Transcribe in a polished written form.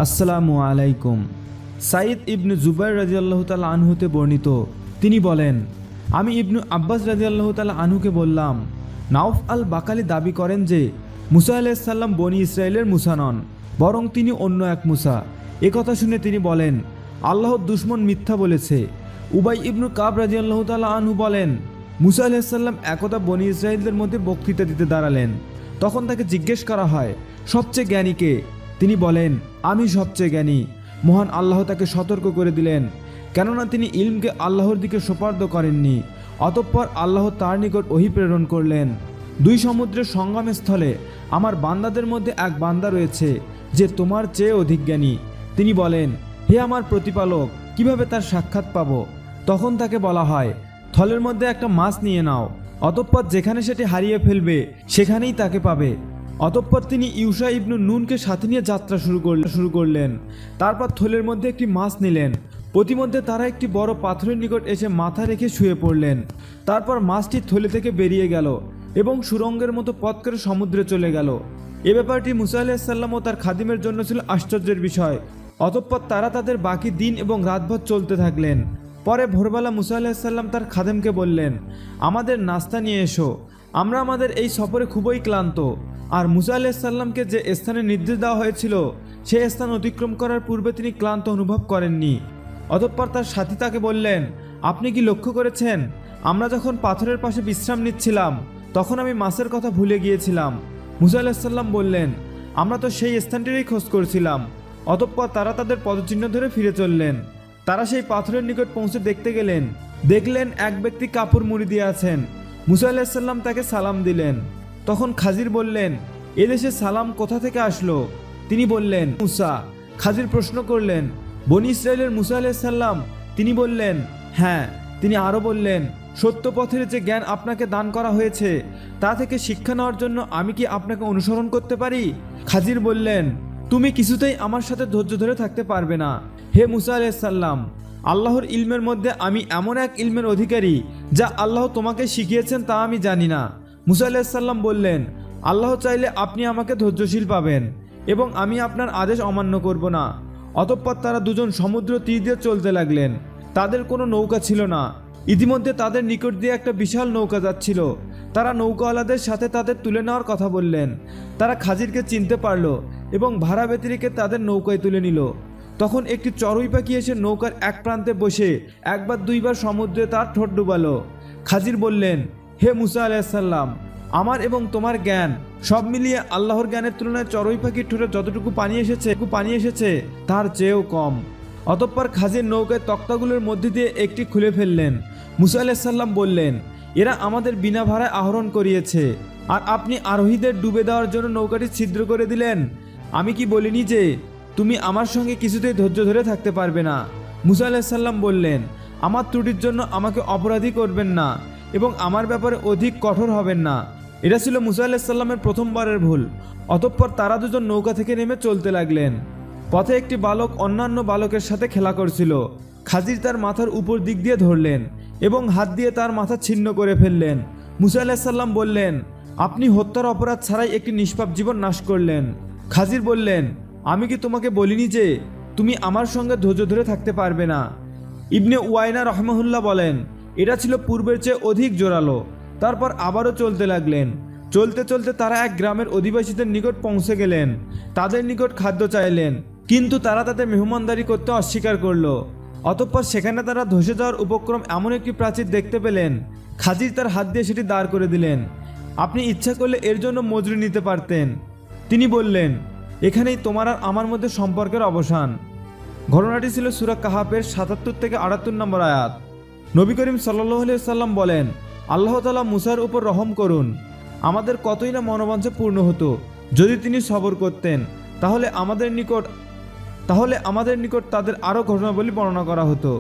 আসসালামু আলাইকুম। সাইদ ইবনু জুবাইর রাদিয়াল্লাহু তাআলা আনহুতে বর্ণিত, তিনি বলেন, আমি ইবনু আব্বাস রাদিয়াল্লাহু তাআলা আনহুকে বললাম, নাউফ আল বাকালি দাবি করেন যে মুসা আলাইহিস সালাম বনি ইসরায়েলের মুসা নন, বরং তিনি অন্য এক মুসা। একথা শুনে তিনি বলেন, আল্লাহর দুশমন মিথ্যা বলেছে। উবাই ইবনু কাব রাদিয়াল্লাহু তাআলা আনহু বলেন, মুসা আলাইহিস সালাম একদা বনি ইসরায়েলদের মধ্যে বক্তৃতা দিতে দাঁড়ালেন। তখন তাকে জিজ্ঞেস করা হয়, সবচেয়ে জ্ঞানী কে? তিনি বলেন, আমি সবচেয়ে জ্ঞানী। মহান আল্লাহ তাকে সতর্ক করে দিলেন, কেননা তিনি ইলমকে আল্লাহর দিকে সোপার্দ করেননি। অতঃপর আল্লাহ তার নিকট ওহী প্রেরণ করলেন, দুই সমুদ্রের সঙ্গমের স্থলে আমার বান্দাদের মধ্যে এক বান্দা রয়েছে যে তোমার চেয়ে অধিক জ্ঞানী। তিনি বলেন, হে আমার প্রতিপালক, কিভাবে তার সাক্ষাৎ পাব? তখন তাকে বলা হয়, থলের মধ্যে একটা মাছ নিয়ে নাও, অতঃপর যেখানে সেটি হারিয়ে ফেলবে সেখানেই তাকে পাবে। অতঃপর তিনি ইউশা ইবনু নুনকে সাথে নিয়ে যাত্রা শুরু করলেন। তারপর থলের মধ্যে একটি মাছ নিলেন। প্রতিমধ্যে তারা একটি বড় পাথরের নিকট এসে মাথা রেখে শুয়ে পড়লেন। তারপর মাছটি থলে থেকে বেরিয়ে গেল এবং সুরঙ্গের মতো পথ করে সমুদ্রে চলে গেল। এ ব্যাপারটি মুসা আলাইহিস সালাম ও তার খাদিমের জন্য ছিল আশ্চর্যের বিষয়। অতঃপর তারা তাদের বাকি দিন এবং রাতভর চলতে থাকলেন। পরে ভোরবেলা মুসা আলাইহিস সালাম তার খাদেমকে বললেন, আমাদের নাস্তা নিয়ে এসো, আমরা আমাদের এই সফরে খুবই ক্লান্ত। আর মুসা আলাইহিস সালামকে যে স্থানে নির্দেশ দেওয়া হয়েছিল সেই স্থান অতিক্রম করার পূর্বে তিনি ক্লান্ত অনুভব করেননি। অতঃপর তার সাথী তাকে বললেন, আপনি কি লক্ষ্য করেছেন, আমরা যখন পাথরের পাশে বিশ্রাম নিচ্ছিলাম তখন আমি মাছের কথা ভুলে গিয়েছিলাম। মুসা আলাইহিস সালাম বললেন, আমরা তো সেই স্থানটিরই খোঁজ করছিলাম। অতঃপর তারা তাদের পদচিহ্ন ধরে ফিরে চললেন। তারা সেই পাথরের নিকট পৌঁছে দেখলেন এক ব্যক্তি কাপড় মুড়ি দিয়ে আছেন। মুসা আলাইহিস সালাম তাকে সালাম দিলেন। তখন খাজির বললেন, এদেশে সালাম কোথা থেকে আসলো? তিনি বললেন, মুসা। খাজির প্রশ্ন করলেন, বনি ইসরায়েলের মুসা আলাইহিস সালাম? তিনি বললেন, হ্যাঁ। তিনি আরও বললেন, সত্য পথের যে জ্ঞান আপনাকে দান করা হয়েছে তা থেকে শিক্ষা নেওয়ার জন্য আমি কি আপনাকে অনুসরণ করতে পারি? খাজির বললেন, তুমি কিছুতেই আমার সাথে ধৈর্য ধরে থাকতে পারবে না। হে মুসা আলাইহিস সালাম, আল্লাহর ইলমের মধ্যে আমি এমন এক ইলমের অধিকারী যা আল্লাহ তোমাকে শিখিয়েছেন তা আমি জানি না। মুসা আলাইহিস সালাম বললেন, আল্লাহ চাইলে আপনি আমাকে ধৈর্যশীল পাবেন এবং আমি আপনার আদেশ অমান্য করব না। অতঃপর তারা দুজন সমুদ্র তীর দিয়ে চলতে লাগলেন। তাদের কোনো নৌকা ছিল না। ইতিমধ্যে তাদের নিকট দিয়ে একটা বিশাল নৌকা যাচ্ছিল। তারা নৌকাওয়ালাদের সাথে তাদের তুলে নেওয়ার কথা বললেন। তারা খাজিরকে চিনতে পারল এবং ভাড়া ব্যতিরিকে তাদের নৌকায় তুলে নিল। তখন একটি চড়ুই পাখি এসে নৌকার এক প্রান্তে বসে একবার দুইবার সমুদ্রে তার ঠোঁট ডুবালো। খাজির বললেন, হে মুসা আলাইহিস সালাম, আমার এবং তোমার জ্ঞান সব মিলিয়ে আল্লাহর জ্ঞানের তুলনায় চড়ুই পাখির ঠোঁটে যতটুকু পানি এসেছে তার চেয়েও কম। অতঃপর খাজির নৌকায় তক্তাগুলোর মধ্যে দিয়ে একটি খুলে ফেললেন। মুসা আলাইহিস সালাম বললেন, এরা আমাদের বিনা ভাড়ায় আহরণ করিয়েছে, আর আপনি আরোহীদের ডুবে দেওয়ার জন্য নৌকাটি ছিদ্র করে দিলেন। আমি কি বলিনি যে তুমি আমার সঙ্গে কিছুতেই ধৈর্য ধরে থাকতে পারবে না? মুসা আলাইহিস সালাম বললেন, আমার ত্রুটির জন্য আমাকে অপরাধী করবেন না এবং আমার ব্যাপারে অধিক কঠোর হবেন না। এটা ছিল মুসা আলাইহিস সালামের প্রথমবারের ভুল। অতঃপর তারা দুজন নৌকা থেকে নেমে চলতে লাগলেন। পথে একটি বালক অন্যান্য বালকের সাথে খেলা করছিল। খাজির তার মাথার উপর দিক দিয়ে ধরলেন এবং হাত দিয়ে তার মাথা ছিন্ন করে ফেললেন। মুসা আলাইহিস সালাম বললেন, আপনি হত্যার অপরাধ ছাড়াই একটি নিষ্পাপ জীবন নাশ করলেন। খাজির বললেন, আমি কি তোমাকে বলিনি যে তুমি আমার সঙ্গে ধৈর্য ধরে থাকতে পারবে না? ইবনে উয়াইনা রহমাহুল্লাহ বলেন, এটা ছিল পূর্বের চেয়ে অধিক জোরালো। তারপর আবারও চলতে লাগলেন। চলতে চলতে তারা এক গ্রামের অধিবাসীদের নিকট পৌঁছে গেলেন। তাদের নিকট খাদ্য চাইলেন, কিন্তু তারা তাদের মেহমানদারি করতে অস্বীকার করল। অতঃপর সেখানে তারা ধসে যাওয়ার উপক্রম এমন একটি প্রাচীর দেখতে পেলেন। খাজির তার হাত দিয়ে সেটি দাঁড় করে দিলেন। আপনি ইচ্ছা করলে এর জন্য মজুরি নিতে পারতেন। তিনি বললেন, এখানেই তোমার আর আমার মধ্যে সম্পর্কের অবসান। ঘটনাটি ছিল সূরা কাহাফের ৭৭ থেকে ৭৮ নম্বর আয়াত। নবী করিম সাল্লাল্লাহু আলাইহি ওয়াসাল্লাম বলেন, আল্লাহ তাআলা মুসার উপর রহম করুন। আমাদের কতই না মনোবাঞ্ছা পূর্ণ হতো যদি তিনি সবর করতেন। তাহলে আমাদের নিকট তাদের আরও ঘটনাবলী বর্ণনা করা হতো।